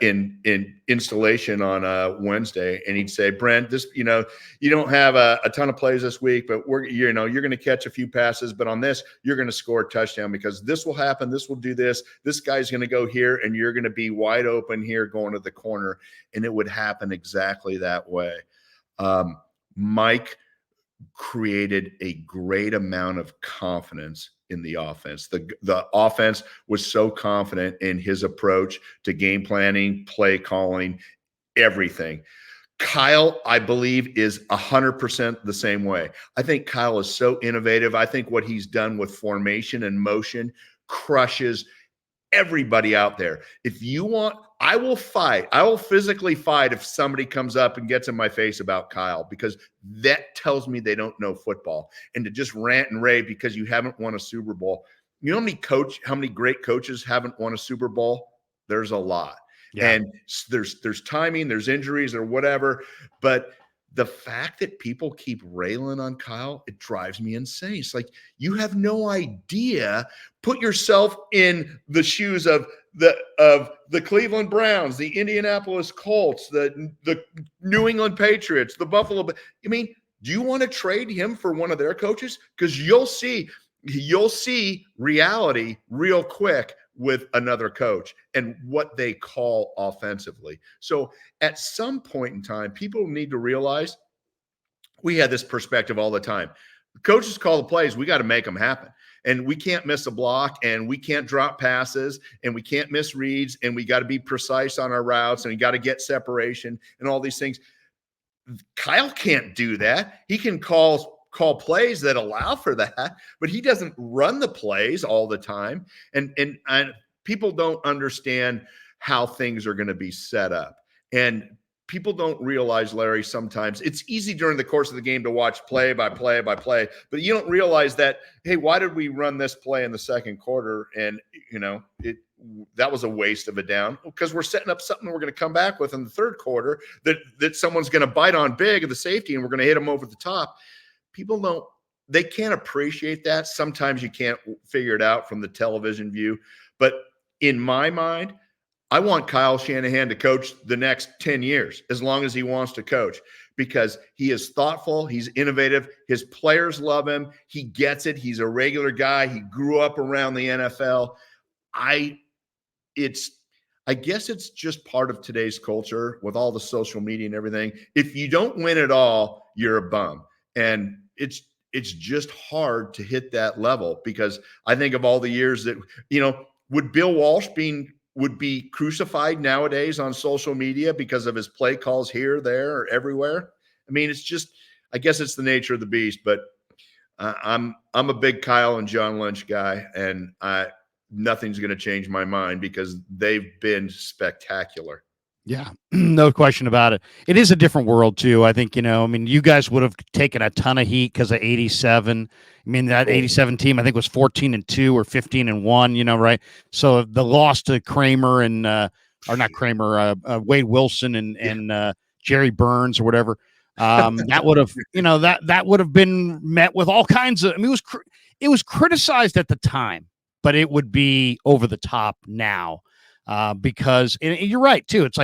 in installation on Wednesday, and he'd say, Brent, this, you don't have a ton of plays this week, but you're going to catch a few passes, but on this, you're going to score a touchdown because this will happen. This will do this. This guy's going to go here, and you're going to be wide open here going to the corner. And it would happen exactly that way. Mike created a great amount of confidence in the offense. The offense was so confident in his approach to game planning, play calling, everything. Kyle, I believe, is 100% the same way. I think Kyle is so innovative. I think what he's done with formation and motion crushes everybody out there. If you want, I will fight. I will physically fight if somebody comes up and gets in my face about Kyle, because that tells me they don't know football. And to just rant and rave because you haven't won a Super Bowl. You know how many great coaches haven't won a Super Bowl? There's a lot. Yeah. And there's timing, there's injuries or whatever. But the fact that people keep railing on Kyle, it drives me insane. It's like, you have no idea. Put yourself in the shoes of the Cleveland Browns, the Indianapolis Colts, the New England Patriots, the Buffalo. I mean, do you want to trade him for one of their coaches? Because you'll see reality real quick with another coach and what they call offensively. So at some point in time, people need to realize, we had this perspective all the time. Coaches call the plays, we got to make them happen. And we can't miss a block, and we can't drop passes, and we can't miss reads, and we got to be precise on our routes, and we got to get separation and all these things. Kyle can't do that. He can call plays that allow for that, but he doesn't run the plays all the time. And people don't understand how things are going to be set up. And people don't realize, Larry, sometimes it's easy during the course of the game to watch play by play by play, but you don't realize that, hey, why did we run this play in the second quarter? And, that was a waste of a down, because we're setting up something we're going to come back with in the third quarter that someone's going to bite on big of the safety, and we're going to hit them over the top. People they can't appreciate that. Sometimes you can't figure it out from the television view. But in my mind, I want Kyle Shanahan to coach the next 10 years, as long as he wants to coach, because he is thoughtful. He's innovative. His players love him. He gets it. He's a regular guy. He grew up around the NFL. I guess it's just part of today's culture with all the social media and everything. If you don't win it all, you're a bum. And it's just hard to hit that level, because I think of all the years that, would Bill Walsh would be crucified nowadays on social media because of his play calls here, there, or everywhere. I mean, it's just, I guess it's the nature of the beast. But I'm a big Kyle and John Lynch guy, and nothing's going to change my mind, because they've been spectacular. Yeah, no question about it. It is a different world too. I think, you guys would have taken a ton of heat because of 87. I mean, that 87 team, I think, was 14-2 or 15-1, right? So the loss to Kramer and, or not Kramer, Wade Wilson and Jerry Burns or whatever, that would have, that would have been met with all kinds of, it was criticized at the time, but it would be over the top now. Because and you're right too. It's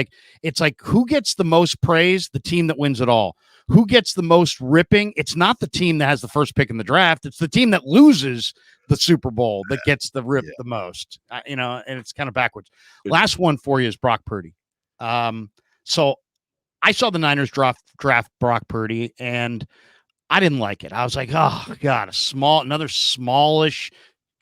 like who gets the most praise? The team that wins it all. Who gets the most ripping? It's not the team that has the first pick in the draft. It's the team that loses the Super Bowl that gets the rip the most. And it's kind of backwards. Last one for you is Brock Purdy. So I saw the Niners draft Brock Purdy, and I didn't like it. I was like, oh God, another smallish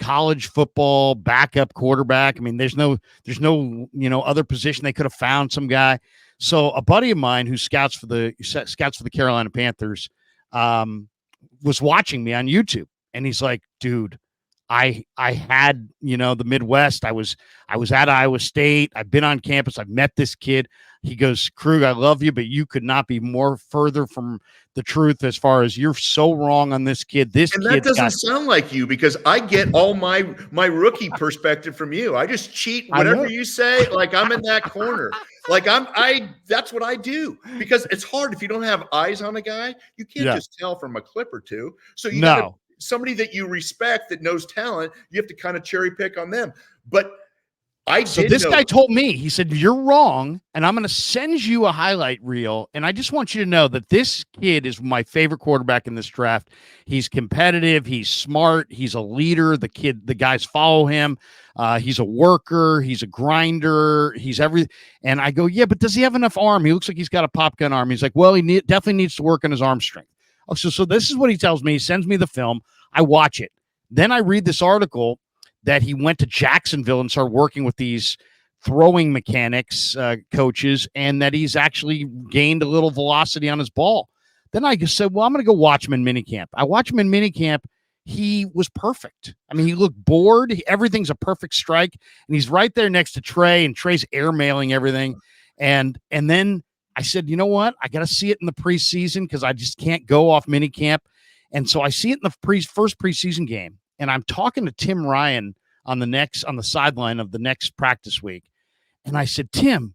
college football backup quarterback. I mean, there's no, other position they could have found some guy. So a buddy of mine who scouts for the Carolina Panthers was watching me on YouTube, and he's like, dude, I had, the Midwest. I was at Iowa State. I've been on campus. I've met this kid. He goes, Krug, I love you, but you could not be more further from the truth as far as you're so wrong on this kid. And that doesn't sound like you, because I get all my rookie perspective from you. I just cheat whatever you say. Like, I'm in that corner. Like that's what I do, because it's hard if you don't have eyes on a guy. You can't just tell from a clip or two. So you got somebody that you respect that knows talent. You have to kind of cherry pick on them. But this guy told me, he said, you're wrong, and I'm going to send you a highlight reel, and I just want you to know that this kid is my favorite quarterback in this draft. He's competitive. He's smart. He's a leader. The guys follow him. He's a worker. He's a grinder. He's everything. And I go, yeah, but does he have enough arm? He looks like he's got a pop gun arm. He's like, well, he definitely needs to work on his arm strength. Oh, so this is what he tells me. He sends me the film. I watch it. Then I read this article that he went to Jacksonville and started working with these throwing mechanics, coaches, and that he's actually gained a little velocity on his ball. Then I just said, well, I'm going to go watch him in minicamp. I watch him in minicamp. He was perfect. I mean, he looked bored. Everything's a perfect strike. And he's right there next to Trey, and Trey's airmailing everything. And then I said, you know what? I got to see it in the preseason because I just can't go off minicamp. And so I see it in the first preseason game. And I'm talking to Tim Ryan on the sideline of the next practice week. And I said, Tim,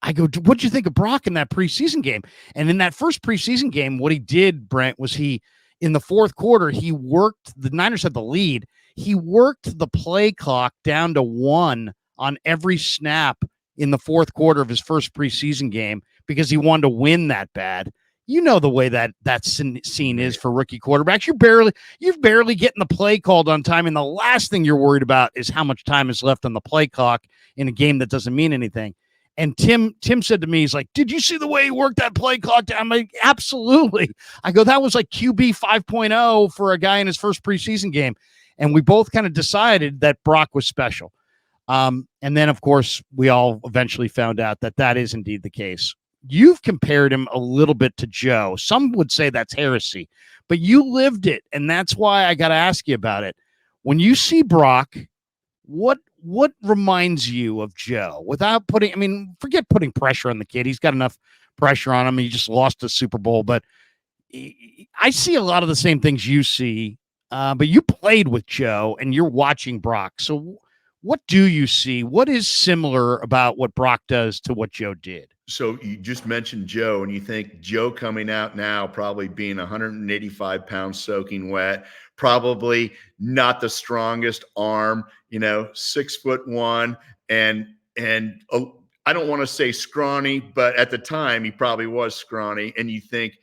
I go, what'd you think of Brock in that preseason game? And in that first preseason game, what he did, Brent, was in the fourth quarter, the Niners had the lead. He worked the play clock down to 1 on every snap in the fourth quarter of his first preseason game because he wanted to win that bad. You know the way that scene is for rookie quarterbacks. You're barely getting the play called on time, and the last thing you're worried about is how much time is left on the play clock in a game that doesn't mean anything. And Tim said to me, he's like, did you see the way he worked that play clock down? I'm like, absolutely. I go, that was like QB 5.0 for a guy in his first preseason game. And we both kind of decided that Brock was special. And then, of course, we all eventually found out that is indeed the case. You've compared him a little bit to Joe. Some would say that's heresy, but you lived it. And that's why I got to ask you about it. When you see Brock, what reminds you of Joe without forget putting pressure on the kid. He's got enough pressure on him. He just lost the Super Bowl, but I see a lot of the same things you see, but you played with Joe and you're watching Brock. So what do you see? What is similar about what Brock does to what Joe did? So you just mentioned Joe, and you think Joe coming out now probably being 185 pounds soaking wet, probably not the strongest arm, 6'1", and I don't want to say scrawny, but at the time he probably was scrawny. And you think,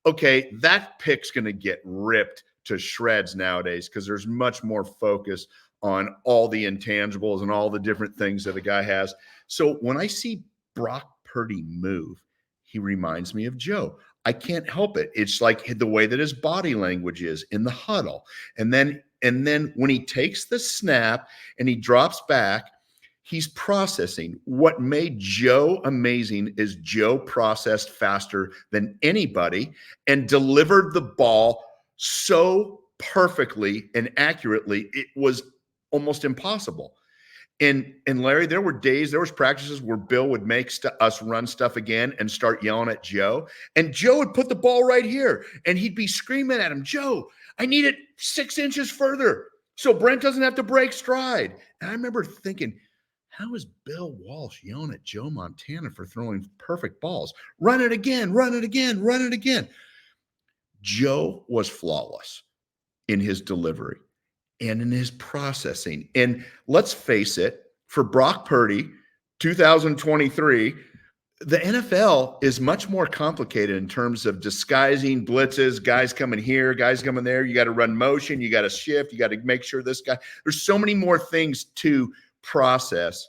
okay, that pick's going to get ripped to shreds nowadays because there's much more focus on all the intangibles and all the different things that a guy has. So when I see Brock Purdy move, he reminds me of Joe. I can't help it. It's like the way that his body language is in the huddle. And then when he takes the snap and he drops back, he's processing. What made Joe amazing is Joe processed faster than anybody and delivered the ball so perfectly and accurately, it was almost impossible. And Larry, there was practices where Bill would make us run stuff again and start yelling at Joe. And Joe would put the ball right here and he'd be screaming at him, Joe, I need it 6 inches further so Brent doesn't have to break stride. And I remember thinking, how is Bill Walsh yelling at Joe Montana for throwing perfect balls? Run it again, run it again, run it again. Joe was flawless in his delivery and in his processing. And let's face it, for Brock Purdy, 2023, the NFL is much more complicated in terms of disguising blitzes, guys coming here, guys coming there. You got to run motion, you got to shift, you got to make sure this guy, there's so many more things to process.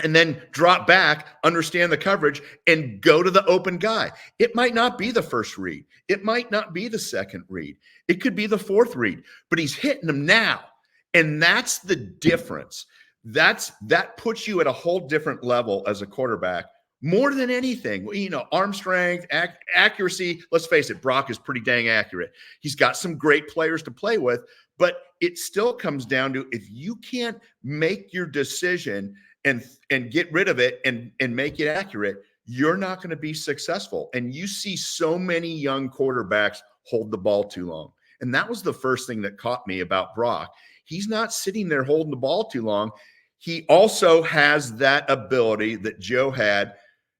And then drop back, understand the coverage, and go to the open guy. It might not be the first read. It might not be the second read. It could be the fourth read, but he's hitting them now. And that's the difference. That puts you at a whole different level as a quarterback, more than anything. Arm strength, accuracy. Let's face it, Brock is pretty dang accurate. He's got some great players to play with, but it still comes down to if you can't make your decision and get rid of it and make it accurate, you're not going to be successful. And you see so many young quarterbacks hold the ball too long. And that was the first thing that caught me about Brock. He's not sitting there holding the ball too long. He also has that ability that Joe had,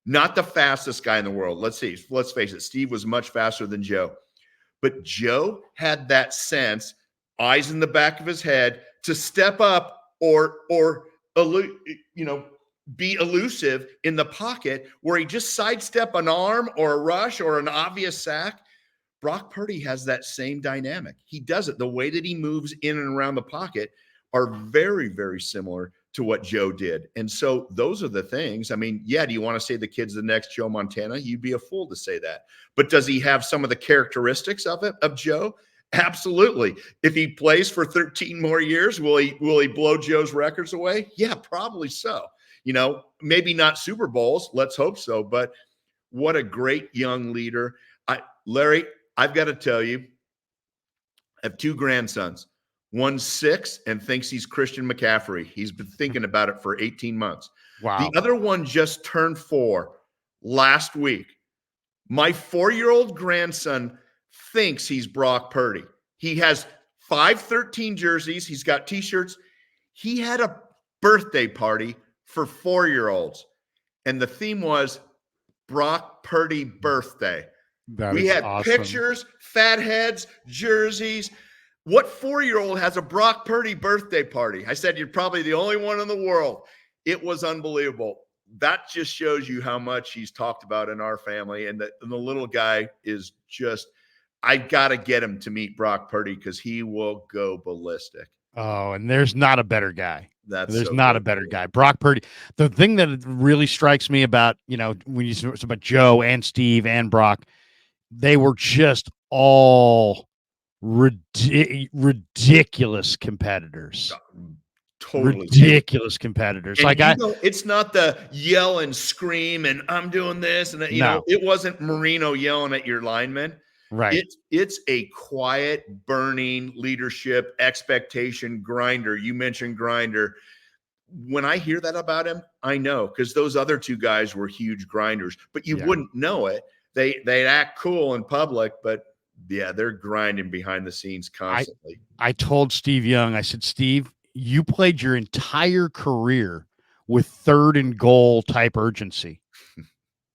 not the fastest guy in the world. Let's face it, Steve was much faster than Joe. But Joe had that sense, eyes in the back of his head, to step up or be elusive in the pocket where he just sidestep an arm or a rush or an obvious sack. Brock Purdy has that same dynamic. He does it. The way that he moves in and around the pocket are very, very similar to what Joe did. And so those are the things. I mean, yeah, do you want to say the kid's the next Joe Montana? You'd be a fool to say that. But does he have some of the characteristics of Joe? Absolutely. If he plays for 13 more years, will he blow Joe's records away? Yeah, probably so. Maybe not Super Bowls. Let's hope so. But what a great young leader. Larry, I've got to tell you, I have two grandsons. One's 6 and thinks he's Christian McCaffrey. He's been thinking about it for 18 months. Wow. The other one just turned 4 last week. My 4-year-old grandson thinks he's Brock Purdy. He has 513 jerseys. He's got T-shirts. He had a birthday party for 4-year-olds, and the theme was Brock Purdy birthday. We had awesome. pictures, fat heads, jerseys. What 4-year-old has a Brock Purdy birthday party? I said, you're probably the only one in the world. It was unbelievable. That just shows you how much he's talked about in our family. And the little guy is just, I got to get him to meet Brock Purdy because he will go ballistic. Oh, and there's not a better guy. There's so not good. a better guy. Brock Purdy. The thing that really strikes me about, when you talk about Joe and Steve and Brock, they were just all ridiculous competitors. Totally ridiculous competitors. And it's not the yell and scream and I'm doing this and it wasn't Marino yelling at your linemen. Right. It's a quiet, burning leadership expectation grinder. You mentioned grinder. When I hear that about him, I know, because those other two guys were huge grinders, but you wouldn't know it. They act cool in public, but yeah, they're grinding behind the scenes constantly. I told Steve Young, I said, Steve, you played your entire career with 3rd and goal type urgency.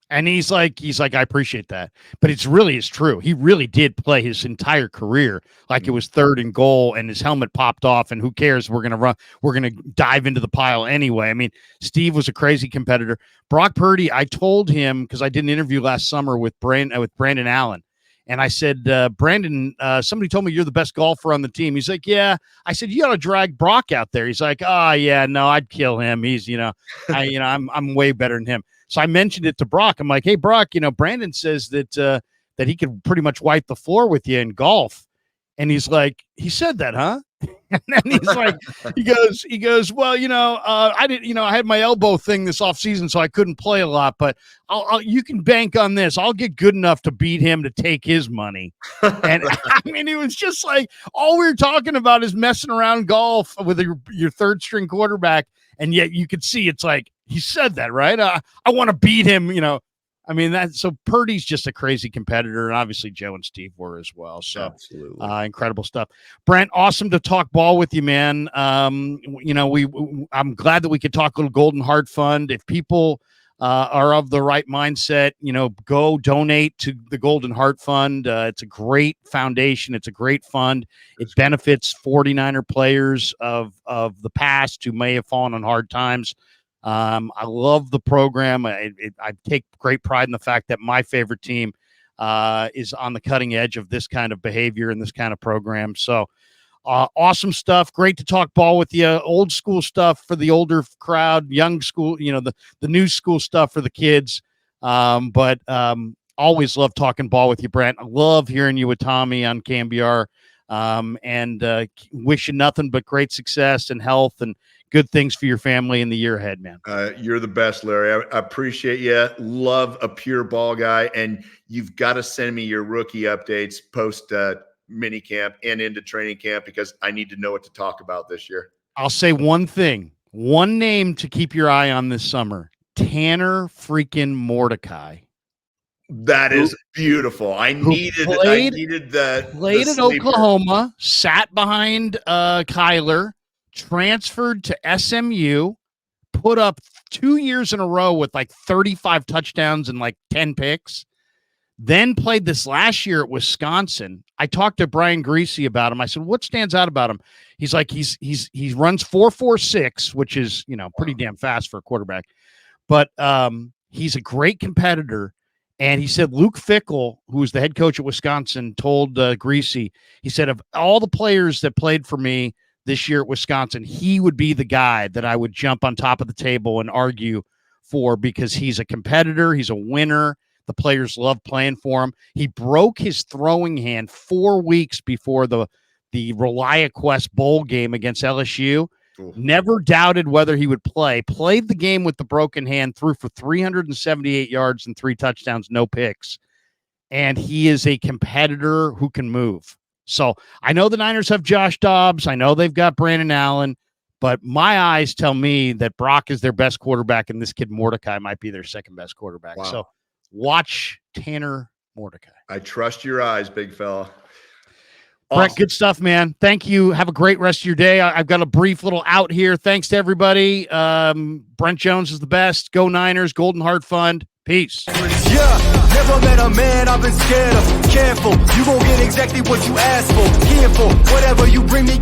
And he's like, I appreciate that. But it's true. He really did play his entire career like it was 3rd and goal and his helmet popped off and who cares? We're going to run. We're going to dive into the pile anyway. I mean, Steve was a crazy competitor. Brock Purdy, I told him, because I did an interview last summer with Brandon Allen. And I said, Brandon, somebody told me you're the best golfer on the team. He's like, yeah. I said, you got to drag Brock out there. He's like, oh yeah, no, I'd kill him. He's, I'm way better than him. So I mentioned it to Brock. I'm like, hey, Brock, Brandon says that he could pretty much wipe the floor with you in golf. And he's like, he said that, huh? And then he's like, he goes, well, I didn't, I had my elbow thing this offseason, so I couldn't play a lot, but you can bank on this. I'll get good enough to beat him to take his money. And I mean, it was just like, all we were talking about is messing around golf with your 3rd string quarterback. And yet you could see, it's like, he said that, right? I want to beat him, I mean, so Purdy's just a crazy competitor, and obviously Joe and Steve were as well. So absolutely incredible stuff. Brent, awesome to talk ball with you, man. I'm glad that we could talk a little Golden Heart Fund. If people are of the right mindset, go donate to the Golden Heart Fund. It's a great foundation. It's a great fund. It benefits 49er players of the past who may have fallen on hard times. I love the program. I take great pride in the fact that my favorite team is on the cutting edge of this kind of behavior and this kind of program. So awesome stuff. Great to talk ball with you. Old school stuff for the older crowd, young school, the new school stuff for the kids. But always love talking ball with you, Brent. I love hearing you with Tommy on KMBR. And wish you nothing but great success and health and good things for your family in the year ahead, man. You're the best, Larry. I appreciate you. Love a pure ball guy. And you've got to send me your rookie updates post mini camp and into training camp, because I need to know what to talk about this year. I'll say one thing, one name to keep your eye on this summer, Tanner freaking Mordecai. That is beautiful. I needed the played at Oklahoma, sat behind Kyler, transferred to SMU, put up 2 years in a row with like 35 touchdowns and like 10 picks. Then played this last year at Wisconsin. I talked to Brian Greasy about him. I said, what stands out about him? He's like, he runs 4.46, which is, pretty damn fast for a quarterback. But he's a great competitor. And he said Luke Fickell, who was the head coach at Wisconsin, told Greasy, he said, of all the players that played for me this year at Wisconsin, he would be the guy that I would jump on top of the table and argue for, because he's a competitor. He's a winner. The players love playing for him. He broke his throwing hand 4 weeks before the ReliaQuest Bowl game against LSU. Ooh. Never doubted whether he would play. Played the game with the broken hand, threw for 378 yards and 3 touchdowns, no picks. And he is a competitor who can move. So I know the Niners have Josh Dobbs. I know they've got Brandon Allen. But my eyes tell me that Brock is their best quarterback, and this kid Mordecai might be their second best quarterback. Wow. So watch Tanner Mordecai. I trust your eyes, big fella. Brent, Awesome. good stuff, man. Thank you. Have a great rest of your day. I've got a brief little out here. Thanks to everybody. Brent Jones is the best. Go Niners, Golden Heart Fund. Peace. Yeah, never met a man I've been scared of. Careful, you gon' get exactly what you asked for. Careful, whatever you bring me.